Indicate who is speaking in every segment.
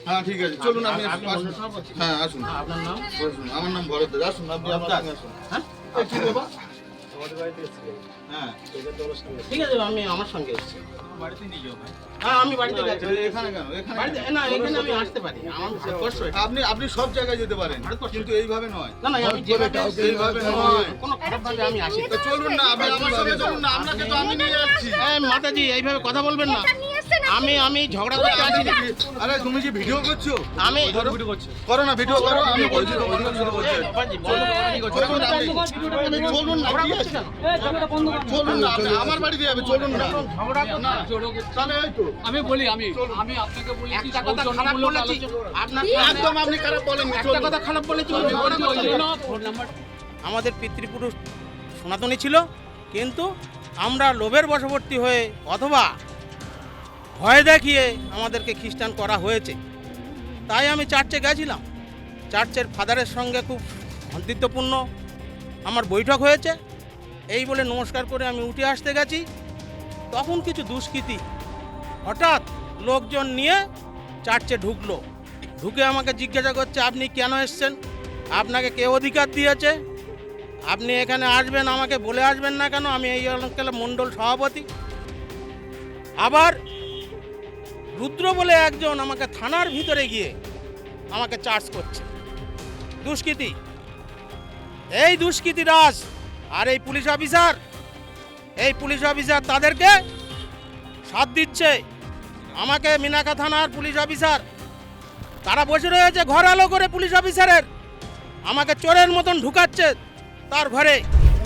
Speaker 1: হ্যাঁ ঠিক আছে, চলুন আপনি
Speaker 2: আপনি
Speaker 1: আসুন।
Speaker 2: অন্য সভাপতি?
Speaker 1: হ্যাঁ আসুন,
Speaker 2: আপনার নাম?
Speaker 1: বসুন। আমার নাম ভরত দাস। আসুন, আপনি আমার সঙ্গে আসুন।
Speaker 2: হ্যাঁ
Speaker 1: এই কি ব্যাপার?
Speaker 3: আমাদের বাড়িতে এসেছিলেন,
Speaker 1: হ্যাঁ
Speaker 3: সেখানে তোমার সঙ্গে
Speaker 2: ঠিক আছে, আমি আমার সঙ্গে এসেছি।
Speaker 3: বাড়িতে নিয়ে যাও ভাই।
Speaker 2: হ্যাঁ আমি বাড়িতে গেছি।
Speaker 1: এখানে কেন? এখানে
Speaker 2: বাড়িতে
Speaker 1: কেন?
Speaker 2: না, এখানে আমি আসতে পারি, আমার ভারতবর্ষ এটা।
Speaker 1: আপনি সব জায়গায় যেতে পারেন,
Speaker 2: ভারতবর্ষ।
Speaker 1: কিন্তু এইভাবে নয়।
Speaker 2: না না, আমি যেভাবে আসছি,
Speaker 1: এইভাবে নয়।
Speaker 2: কোনো খারাপ ভাবে আমি আসি।
Speaker 1: তো চলুন না, আপনি আমার সঙ্গে চলুন না, আপনাকে তো আমি নিয়ে যাচ্ছি।
Speaker 2: এই মাতাজি, এইভাবে কথা বলবেন না। আমি ঝগড়া করতে আসিনি।
Speaker 1: আরে তুমি কি ভিডিও করছো?
Speaker 2: আমি
Speaker 1: করো না, ভিডিও করো। আমি বলছি তো ভিডিও শুরু করছি।
Speaker 2: এই বাবাজি, বলো।
Speaker 1: চলুন আপনি চলুন না, কি আছে? চলুন না, আপনি আমার বাড়িতে যাবে, চলুন না।
Speaker 2: ঝগড়া করতে
Speaker 1: তাহলে এই তো
Speaker 3: আমি বলি, আমি আপনাকে বলি কি
Speaker 2: একটা কথা খারাপ বলেছি আপনার
Speaker 1: একদম আপনি খারাপ বলেন না,
Speaker 2: একটা
Speaker 1: চলুন।
Speaker 2: কথা খারাপ বলেছি, ওই ঝগড়া করছি।
Speaker 3: ফোন নাম্বার
Speaker 2: আমাদের পিতৃপুরুষ সনাতনী ছিল, কিন্তু আমরা লোভের বশবর্তী হয়ে অথবা ভয় দেখিয়ে আমাদেরকে খ্রিস্টান করা হয়েছে। তাই আমি চার্চে গেছিলাম, চার্চের ফাদারের সঙ্গে খুব বন্ধুত্বপূর্ণ আমার বৈঠক হয়েছে। এই বলে নমস্কার করে আমি উঠে আসতে গেছি, তখন কিছু দুষ্কৃতী হঠাৎ লোকজন নিয়ে চার্চে ঢুকলো। ঢুকে আমাকে জিজ্ঞাসা করছে, আপনি কেন এসছেন? আপনাকে কে অধিকার দিয়েছে? আপনি এখানে আসবেন, আমাকে বলে আসবেন না কেন? আমি এই অঞ্চলের মণ্ডল সভাপতি। আবার রুদ্র বলে একজন আমাকে থানার ভিতরে গিয়ে আমাকে চার্জ করছে। দুষ্কৃতী, এই দুষ্কৃতী রাজ আর এই পুলিশ অফিসার তাদেরকে সাথ দিচ্ছে। আমাকে মিনাখা থানার পুলিশ অফিসার তারা বসে রয়েছে ঘর আলো করে, পুলিশ অফিসারের আমাকে চোরের মতন ঢুকাচ্ছে তার ঘরে।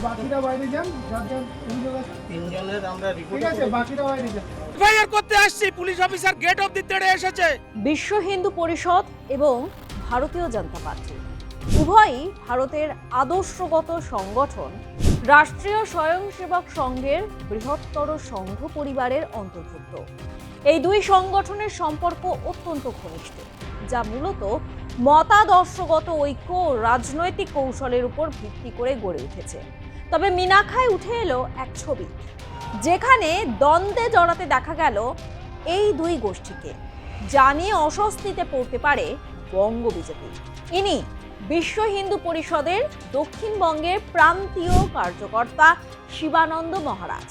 Speaker 4: বাকিরা বাইরে যান, যার যার অভিযোগ আছে।
Speaker 2: তিনজনের আমরা
Speaker 4: ঠিক আছে, বাকিরা বাইরে যান।
Speaker 2: এফআইআর করতে আসছি, পুলিশ অফিসার গেট অবধি তেড়ে এসেছে।
Speaker 5: বিশ্ব হিন্দু পরিষদ এবং ভারতীয় জনতা পার্টি উভয়ই ভারতের আদর্শগত সংগঠন রাষ্ট্রীয় স্বয়ংসেবক সংঘের বৃহত্তর সংঘ পরিবারের অন্তর্ভুক্ত। এই দুই সংগঠনের সম্পর্ক অত্যন্ত ঘনিষ্ঠ, যা মূলত মতাদর্শগত ঐক্য ও রাজনৈতিক কৌশলের উপর ভিত্তি করে গড়ে উঠেছে। তবে মিনাখায় উঠে এলো এক ছবি, যেখানে দ্বন্দ্বে জড়াতে দেখা গেল এই দুই গোষ্ঠীকে, যা নিয়ে অস্বস্তিতে পড়তে পারে বঙ্গ বিজেপি। ইনি বিশ্ব হিন্দু পরিষদের দক্ষিণবঙ্গের প্রান্তীয় কার্যকর্তা শিবানন্দ মহারাজ।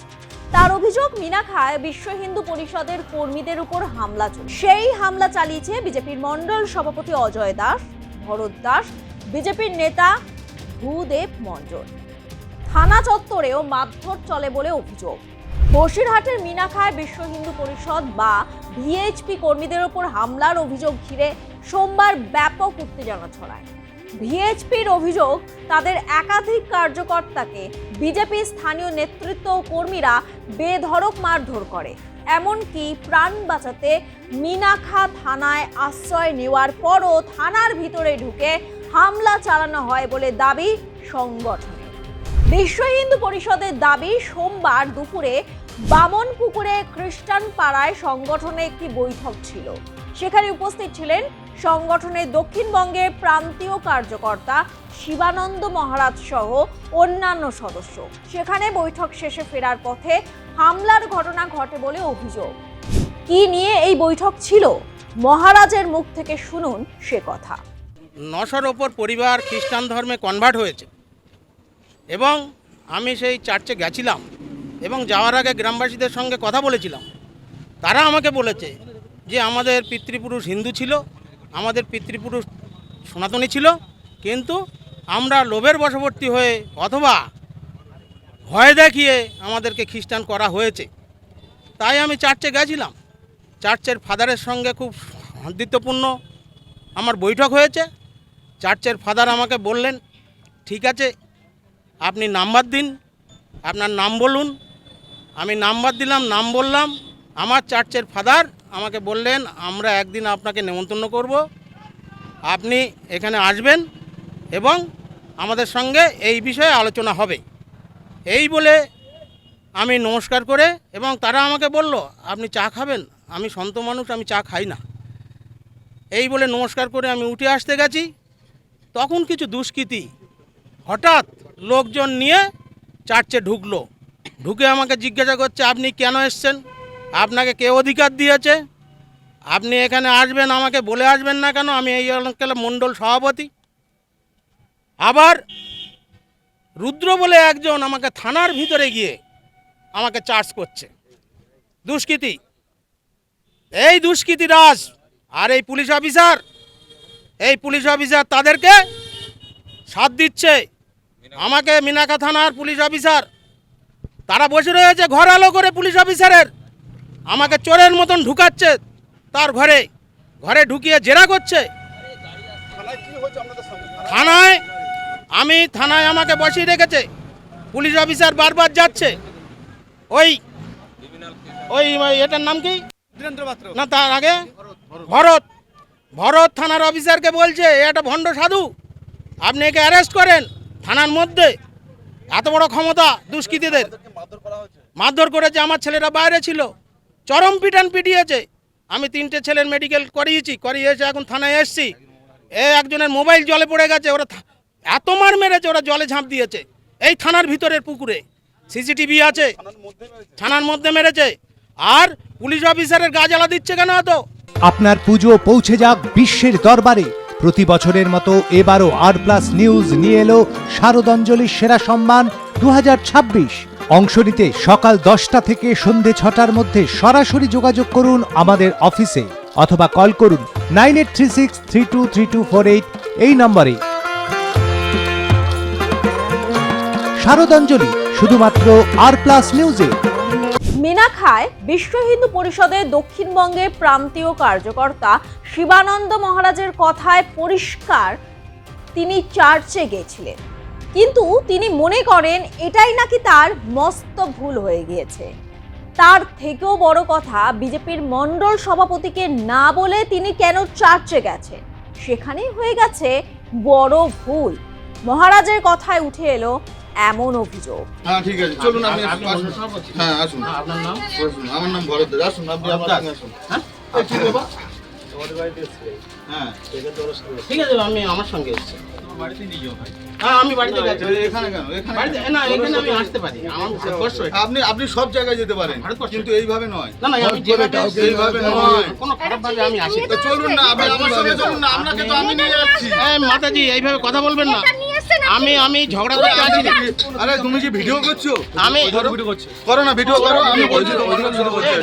Speaker 5: তার অভিযোগ, মিনাখায় বিশ্ব হিন্দু পরিষদের কর্মীদের উপর হামলা চলছে। সেই হামলা চালিয়েছে বিজেপির মণ্ডল সভাপতি অজয় দাস, ভরত দাস, বিজেপির নেতা ভূদেব মণ্ডল। থানা চত্বরেও মারধর চলে বলে অভিযোগ। বসিরহাটের মিনাখায় বিশ্ব হিন্দু পরিষদ বা ভিএইচপি কর্মীদের ওপর হামলার অভিযোগ ঘিরে সোমবার ব্যাপক উত্তেজনা ছড়ায়। ভিএইচপির অভিযোগ, তাদের একাধিক কার্যকর্তাকে বিজেপি স্থানীয় নেতৃত্ব ও কর্মীরা বেধড়ক মারধর করে। এমনকি প্রাণ বাঁচাতে মিনাখা থানায় আশ্রয় নেওয়ার পরও থানার ভিতরে ঢুকে হামলা চালানো হয় বলে দাবি সংগঠনের। বিশ্ব হিন্দু পরিষদের দাবি, সোমবার দুপুরে বামনপুকুরে খ্রিস্টান পাড়ায় সংগঠনের একটি বৈঠক ছিল। সেখানে উপস্থিত ছিলেন সংগঠনের দক্ষিণবঙ্গের প্রান্তীয় কার্যকর্তা শিবানন্দ মহারাজ সহ অন্যান্য সদস্য। সেখানে বৈঠক শেষে ফেরার পথে হামলার ঘটনা ঘটে বলে অভিযোগ। কি নিয়ে এই বৈঠক ছিল, মহারাজের মুখ থেকে শুনুন সে কথা।
Speaker 2: 900-র ওপর পরিবার খ্রিস্টান ধর্মে কনভার্ট হয়েছে এবং আমি সেই চার্চে গেছিলাম এবং যাওয়ার আগে গ্রামবাসীদের সঙ্গে কথা বলেছিলাম। তারা আমাকে বলেছে যে আমাদের পিতৃপুরুষ হিন্দু ছিল, আমাদের পিতৃপুরুষ সনাতনী ছিল, কিন্তু আমরা লোভের বশবর্তী হয়ে অথবা ভয় দেখিয়ে আমাদেরকে খ্রিস্টান করা হয়েছে। তাই আমি চার্চে গেছিলাম, চার্চের ফাদারের সঙ্গে খুব বন্ধুত্বপূর্ণ আমার বৈঠক হয়েছে। চার্চের ফাদার আমাকে বললেন, ঠিক আছে আপনি নাম্বার দিন, আপনার নাম বলুন। আমি নাম্বার দিলাম, নাম বললাম। আমার চার্চের ফাদার আমাকে বললেন, আমরা একদিন আপনাকে নেমন্তন্ন করব, আপনি এখানে আসবেন এবং আমাদের সঙ্গে এই বিষয়ে আলোচনা হবে। এই বলে আমি নমস্কার করে, এবং তারা আমাকে বলল, আপনি চা খাবেন? আমি সন্ত মানুষ, আমি চা খাই না। এই বলে নমস্কার করে আমি উঠে আসতে গেছি, তখন কিছু দুষ্কৃতী হঠাৎ লোকজন নিয়ে চার্চে ঢুকলো। ঢুকে আমাকে জিজ্ঞাসা করছে, আপনি কেন এসছেন? আপনাকে কে অধিকার দিয়েছে? আপনি এখানে আসবেন, আমাকে বলে আসবেন না কেন? আমি এই অঞ্চলের মণ্ডল সভাপতি। আবার রুদ্র বলে একজন আমাকে থানার ভিতরে গিয়ে আমাকে চার্জ করছে দুষ্কৃতী। এই দুষ্কৃতী রাজ আর এই পুলিশ অফিসার তাদেরকে সাথ দিচ্ছে। আমাকে মিনাখা থানার পুলিশ অফিসার তারা বসে রয়েছে ঘর আলো করে, পুলিশ অফিসারের আমাকে চোরের মতন ঢুকাচ্ছে তার ঘরে ঢুকিয়ে জেরা করছে। থানায় আমাকে বসিয়ে রেখেছে। পুলিশ অফিসার বারবার যাচ্ছে। ওই এটার নাম কি না, তার আগে ভরত থানার অফিসারকে বলছে এটা ভণ্ড সাধু, আপনি একে অ্যারেস্ট করেন। থানার মধ্যে এত বড় ক্ষমতা দুষ্কৃতীদের। মারধর করেছে। আমার ছেলেরা বাইরে ছিল, চরম পিটান পিটিয়েছে। আমি 3টে ছেলের মেডিকেল করিয়েছে, এখন থানায় এসছি। একজনের মোবাইল জলে পড়ে গেছে। ওরা এত মার মেরেছে, ওরা জলে ঝাঁপ দিয়েছে এই থানার ভিতরের পুকুরে। সিসিটিভি আছে, থানার মধ্যে মেরেছে। আর পুলিশ অফিসারের গা জ্বালা দিচ্ছে কেন এত?
Speaker 6: আপনার পুজো পৌঁছে যাক বিশ্বের দরবারে। প্রতি বছরের মতো এবারও আর+ নিউজ নিয়ে এলো শারদাঞ্জলির সেরা সম্মান 2026। অংশ নিতে সকাল 10টা থেকে সন্ধে 6টার মধ্যে সরাসরি যোগাযোগ করুন আমাদের অফিসে অথবা কল করুন 9836323248 এই নম্বরে। শারদাঞ্জলি শুধুমাত্র আর+ নিউজে।
Speaker 5: মিনাখায় বিশ্ব হিন্দু পরিষদের দক্ষিণবঙ্গের প্রান্তীয় কার্যকর্তা শিবানন্দ মহারাজের কথায় পরিষ্কার তিনি চার্চে গেছিলেন, কিন্তু তিনি মনে করেন এটাই নাকি তার মস্ত ভুল হয়ে গিয়েছে। তার থেকেও বড় কথা, বিজেপির মণ্ডল সভাপতিকে না বলে তিনি কেন চার্চে গেছেন, সেখানেই হয়ে গেছে বড় ভুল। মহারাজের কথায় উঠে এলো এমন অভিযোগ।
Speaker 1: হ্যাঁ ঠিক আছে, চলুন আপনি হ্যাঁ আসুন। আপনার নাম? আমার নাম ভরত দাস। আসুন, আপনি আমার সঙ্গে আসুন। হ্যাঁ ঠিক বাবা। হ্যাঁ
Speaker 2: ঠিক আছে, আমি আমার সঙ্গে এসেছি।
Speaker 3: বাড়িতে নিয়ে যাও ভাই।
Speaker 2: হ্যাঁ আমি বাড়িতে গেছি।
Speaker 1: এখানে কেন?
Speaker 2: না, এখানে আমি আসতে পারি। আমার অবশ্যই।
Speaker 1: আপনি সব জায়গায় যেতে পারেন, কিন্তু এইভাবে নয়।
Speaker 2: না আমি যেভাবে
Speaker 1: এইভাবে নয়,
Speaker 2: কোনো খারাপ ভাবে আমি আসি।
Speaker 1: তো চলুন না, আপনি আমার সঙ্গে চলুন না, আপনাকে তো আমি নিয়ে যাচ্ছি।
Speaker 2: মাতাজি এইভাবে কথা বলবেন না। আমি ঝগড়া করতে আসি না।
Speaker 1: আরে তুমি কি ভিডিও করছো?
Speaker 2: আমি
Speaker 3: ভিডিও করছে।
Speaker 1: করো না, ভিডিও করো। আমি বলছি তো ভিডিও শুরু করতে।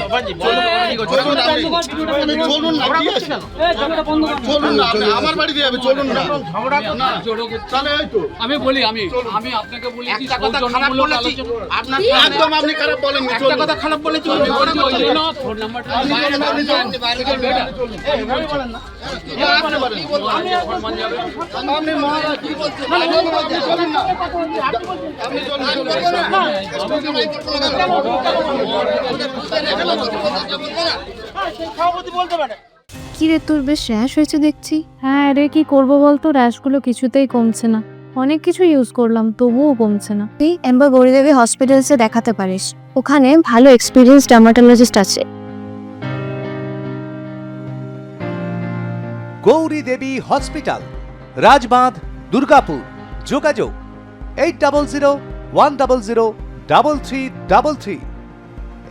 Speaker 1: চলুন না, কি আছে? চলুন না, আমার বাড়িতে যাবে। চলুন না,
Speaker 2: ঝগড়া
Speaker 1: না
Speaker 3: জোড়ো করছে।
Speaker 1: তাহলে এই তো
Speaker 3: আমি বলি আমি আপনাকে বলেছি
Speaker 2: একটা কথা খারাপ বলেছি আপনার
Speaker 1: একদম আপনি খারাপ বলেননি।
Speaker 2: একটা কথা খারাপ বলেছি
Speaker 3: ফোন নাম্বারটা
Speaker 1: এইভাবে বলেন না। আপনি মহারাজ কি বলছেন? আপনি চলুন না, আপনি চলুন।
Speaker 7: কি রে, তোর বেশ র্যাশ হয়েছে দেখছি। হ্যাঁ রে, কি করবো বলতো, র্যাশগুলো কিছুতেই কমছে না। অনেক কিছু ইউজ করলাম তবুও কমছে না। তুই এম্বার গৌরীদেবী হসপিটালসে দেখাতে পারিস, ওখানে ভালো এক্সপিরিয়েন্স ডার্মাটোলজিস্ট আছে।
Speaker 6: গৌরী দেবী হসপিটাল, রাজবাঁধ, দুর্গাপুর। যোগাযোগ 8001003333,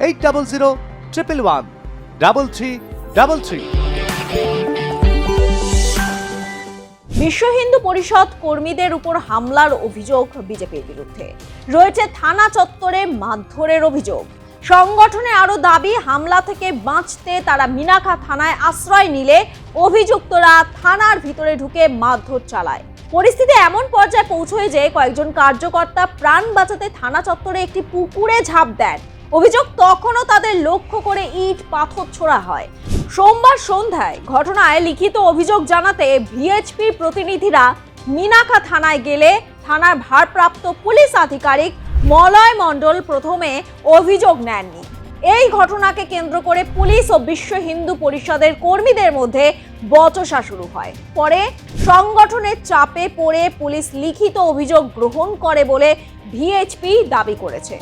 Speaker 6: 8001113333।
Speaker 5: বিশ্ব হিন্দু পরিষদ কর্মীদের উপর হামলার অভিযোগ বিজেপির বিরুদ্ধে। রয়েছে থানা চত্বরে মারধরের অভিযোগ। সংগঠনে আরো দাবি, হামলা থেকে বাঁচতে তারা মিনাখা থানায় আশ্রয় নিলে অভিযুক্তরা থানার ভিতরে ঢুকে মারধর চালায়। পরিস্থিতি এমন পর্যায়ে পৌঁছয় যে কয়েকজন কার্যকর্তা প্রাণ বাঁচাতে থানা চত্বরে একটি পুকুরে ঝাঁপ দেন। অভিযোগ, তখনও তাদের লক্ষ্য করে ইট পাথর ছোড়া হয়। সোমবার সন্ধ্যায় ঘটনায় লিখিত অভিযোগ জানাতে ভিএইচপি প্রতিনিধিরা মিনাখা থানায় গেলে থানার ভারপ্রাপ্ত পুলিশ আধিকারিক মলয় মণ্ডল প্রথমে অভিযোগ নেননি। এই ঘটনাকে কেন্দ্র করে পুলিশ ও বিশ্ব হিন্দু পরিষদের কর্মীদের মধ্যে বচসা শুরু হয়। পরে সংগঠনের চাপে পড়ে পুলিশ লিখিত অভিযোগ গ্রহণ করে বলে ভিএইচপি দাবি করেছে।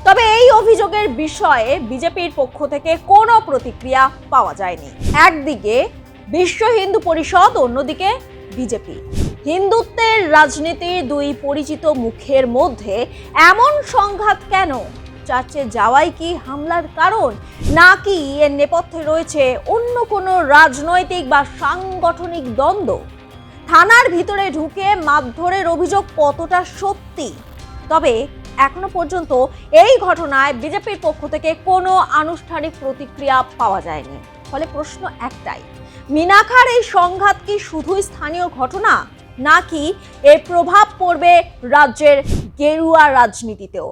Speaker 5: তবে এই অভিযোগের বিষয়ে বিজেপির পক্ষ থেকে কোনো প্রতিক্রিয়া পাওয়া যায়নি। একদিকে বিশ্ব হিন্দু পরিষদ, অন্যদিকে বিজেপি। হিন্দুত্বের রাজনীতির দুই পরিচিত মুখের মধ্যে এমন সংঘাত কেন, চার্চে যাওয়াই কি হামলার কারণ, নাকি এর নেপথ্যে রয়েছে অন্য কোনো রাজনৈতিক বা সাংগঠনিক দ্বন্দ্ব? থানার ভিতরে ঢুকে মারধরের অভিযোগ কতটা সত্যি? তবে এখনো পর্যন্ত এই ঘটনায় বিজেপির পক্ষ থেকে কোনো আনুষ্ঠানিক প্রতিক্রিয়া পাওয়া যায়নি। ফলে প্রশ্ন একটাই, মিনাখার এই সংঘাত কি শুধুই স্থানীয় ঘটনা, নাকি এর প্রভাব পড়বে রাজ্যের গেরুয়া রাজনীতিতেও?